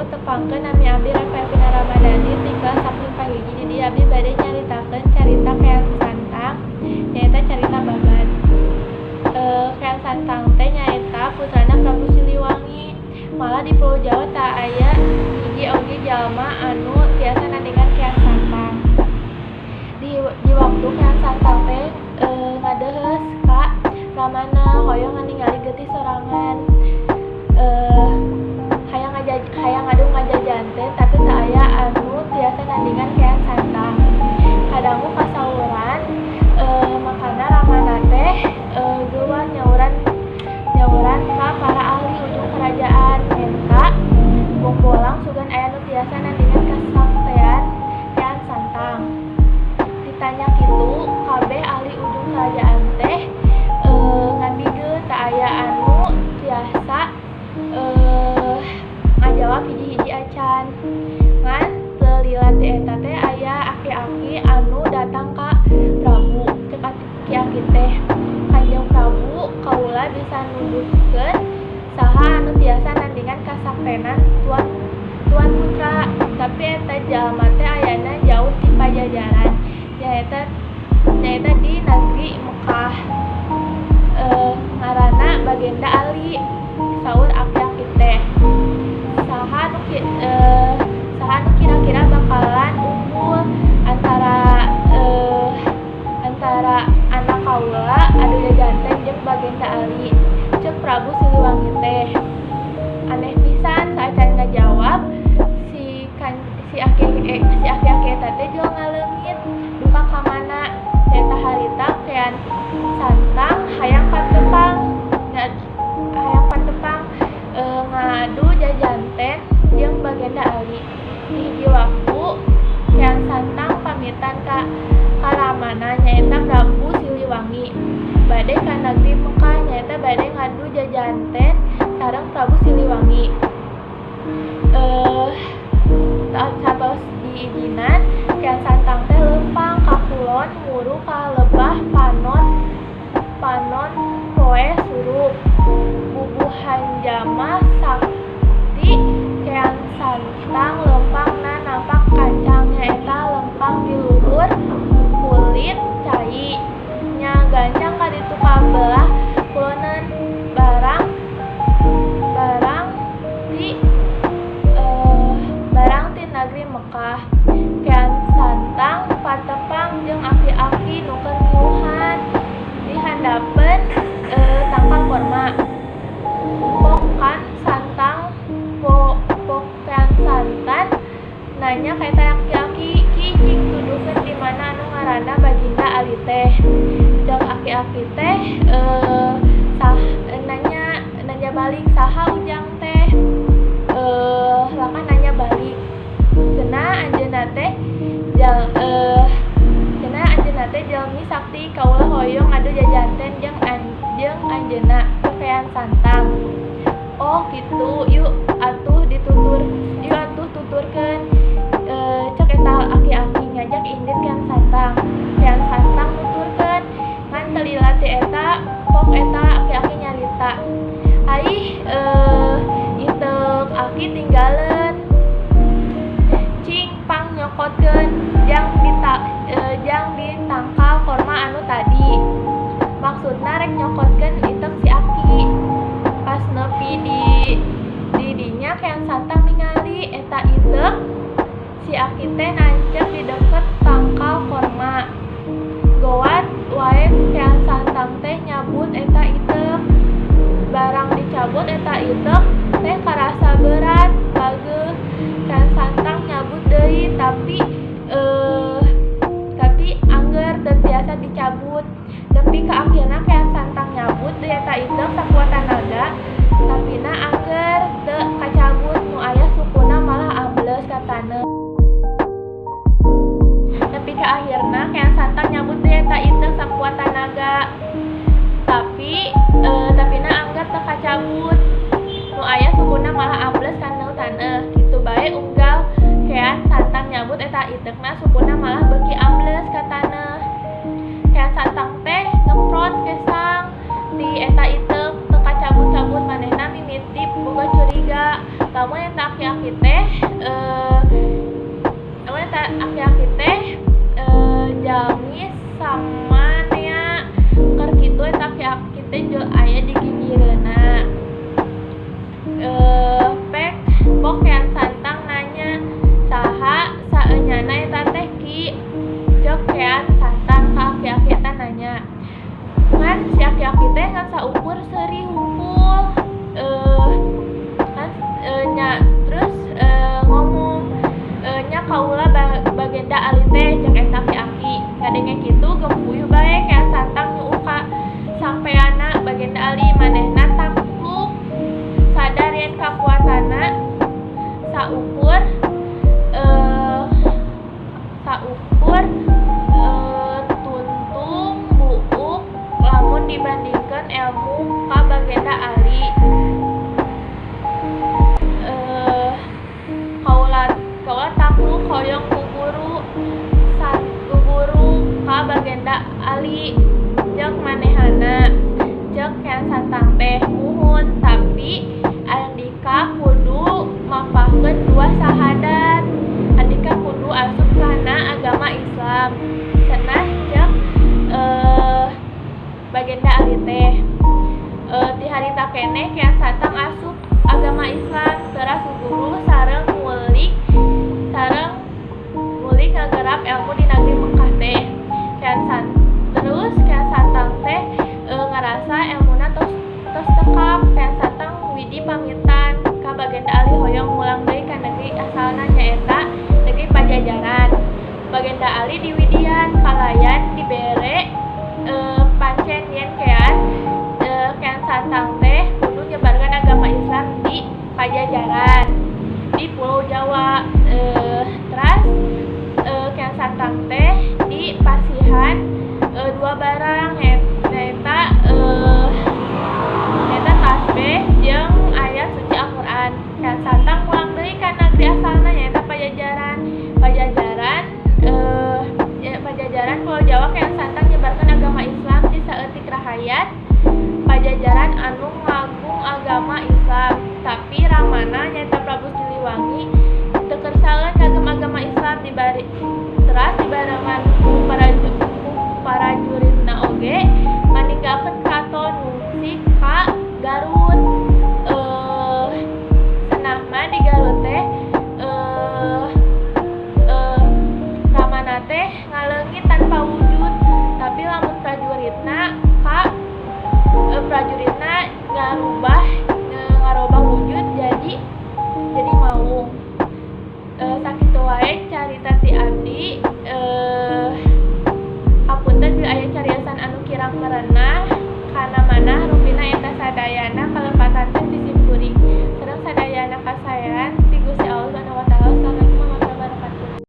tepangkeun nami abdi Revalina Ramadhani ti kelas 10 pahiji. Jadi abdi bade nyaritakeun carita Kean Santang nyaeta carita babat. Kean Santang teh nyaeta putrana Prabu Siliwangi. Malah di Pulau Jawa tak aya hiji oge jalma anu tiasa nandingan Kean Santang. Di waktu Kean Santang teh ngadeuheus ka Ramana hoyong ningali getih sorangan. Hayang ngadu ngajajan teh tapi tak aya anu tiasa nandingan Kean Santang. Kadangu kasauran makana Ramana teh geus nyauran ka para ahli ujung kerajaan minta bongbolang sugan aya nu tiasa nandingan kasaktean Kean Santang. Ditanya kitu kabeh ahli ujung kerajaan teh ngabikeun tak aya anu tiasa ngajawab hiji-hiji acan. Ngan teu ti eta teh aya aki-aki anu datang ka Prabu. Cek aki-aki teh, Kanjeng Prabu kaula bisa nuduhkeun saha anu tiasa nandingan kasaktenan tuan putra. Tapi eta jalma teh ayana jauh ti Pajajaran. Nyaeta di negeri Mekah. Ngaranna Bagenda Ali. Saur aki-aki teh. Saha nu kira-kira bakalan unggul antara anak kaula adu jajanten jeung Bagenda Ali. Cek Prabu Siliwangi teh. Aneh pisan saacan ngajawab si aki-aki eta teh jual ngaleungit duka ka mana. Eta harita Kean Santang hayang pantepang ngadu jajanten jeung Bagenda Ali. Di hiji waktu Kean Santang pamitan ka Ramana nyaeta Prabu Siliwangi bade ka negeri Mekah nyaeta bade ngadu jajanten sareng Prabu Siliwangi. Satos diizinan Kean Santang teh lempang ka kulon nguru ka lebah panon poe surup. Bubuhan jama sakti Kean Santang lempangna nampak kancang nyaeta lempang di luhur kulit cai. Nya gancang ka ditu kabelah kuloneun barang ti negeri Mekah. Kean Santang patepang jeung aki-aki nu keur ngiuhan di handapeun tangkal korma. Pok Kean Santan nanya ka eta aki-aki, "Ki cing tuduhkeun di mana anu ngaranna Bagenda Ali teh?" Cek aki-aki teh nanya balik, "Saha ujang teh?" Lakan nanya balik. Cenah anjeunna teh jalmi sakti kaula hoyong adu jajanten jeung anjeunna Kean Santang. Oh kitu, yuk atuh tuturkeun. Cek eta aki-aki ngajak indit Kean Santang. Kean Santang nuturkeun. Ngan teu lila ti eta pok eta aki-aki nyarita. Aih itek aki tinggaleun. Cing pang nyokotkeun jang ditangkal korma anu tadi. Maksudna rek nyokotkeun itek si aki. Pas nepi di dinya Kean Santang ningali eta itek si aki teh nancep di deket tangkal korma. Gowat wae Kean Santang teh nyabut eta itek. Barang dicabut eta itek teh karasa berat bageuh. Kean Santang nyabut deui tapi angger teu tiasa dicabut. Tapi ka akhirna Kean Santang nyabut deui eta itek sakuat tenaga tapina angger teu kacabut nu aya sukuna malah ambles ka taneuh. Tapi ka akhirna Kean Santang nyabut deui eta itek sakuat tenaga tapina angger teu kacabut nu aya sukuna malah ambles ka taneuh. Kitu bae unggal Kean Santang nyabut eta itekna sukuna malah beuki ambles ka taneuh. Kean Santang teh ngeprot kesang ti eta itek teu kacabut-cabut manehna mimiti boga curiga lamun eta aki-aki teh nya di gigireuna. Pek pok Kian Santang nanya, saha saenyana eta teh Ki? Cek Kian Santang ka aki-aki eta nanya, ngan si aki-aki teh ngan saukur seuri hungkul. Terus ngomong, nya kaula bagenda ali teh cek eta aki-aki. Kadenge kitu gempuyuh bae Kian Santang nyuuk ka sampeana bagenda ali, manehna takluk sadar yen kakuatanna saukur tuntung buuk lamun dibandingkeun ilmu ka bagenda ali. Kaula takluk hoyong guguru ka bagenda ali, jeung manehana. Cek Kian Santang teh, muhun, tapi Andika kudu mapahkeun 2 sahadat. Andika kudu asup kana agama Islam. Cenah cek bagenda ali teh. Ti harita keneh Kian Santang asup agama Islam, teras guru sareng ngulik ngagarap ilmu di negeri Mekah teh. Terus Kian Santang teh ngarasa ilmuna tos tekap. Kian Santang widi pamitan ka bagenda ali hoyong ngulang deui ka negeri asalna nyaeta negeri Pajajaran. Bagenda ali di widian kalayan dibere pancen yen Kian Santang teh kudu nyebarkan agama Islam di Pajajaran di Pulau Jawa. Teras Kian Santang teh di pasihan 2 barang nyaeta tasbih jeung ayat suci Al-Qur'an. Kian Santang pulang deui ka negeri asalna nyaeta Pajajaran Pulau Jawa. Kian Santang nyebarkan agama Islam di saeutik rahayat Pajajaran anu ngagung agama Islam, tapi ramana nyaeta Prabu Siliwangi teu kersaleun ngagem agama Islam. Teras dibarengan prajuritna oge maninggalkeun kraton ngungsi ka Garut. Cenah mah di Garut teh ramana teh ngaleungit tanpa wujud, tapi lamun prajuritna ngarobah wujud jadi maung. Sakitu wae carita ti abdi. Hapunten bila aya cariyosan anu kirang merenah kana manah rupina eta sadayana kalepatan teh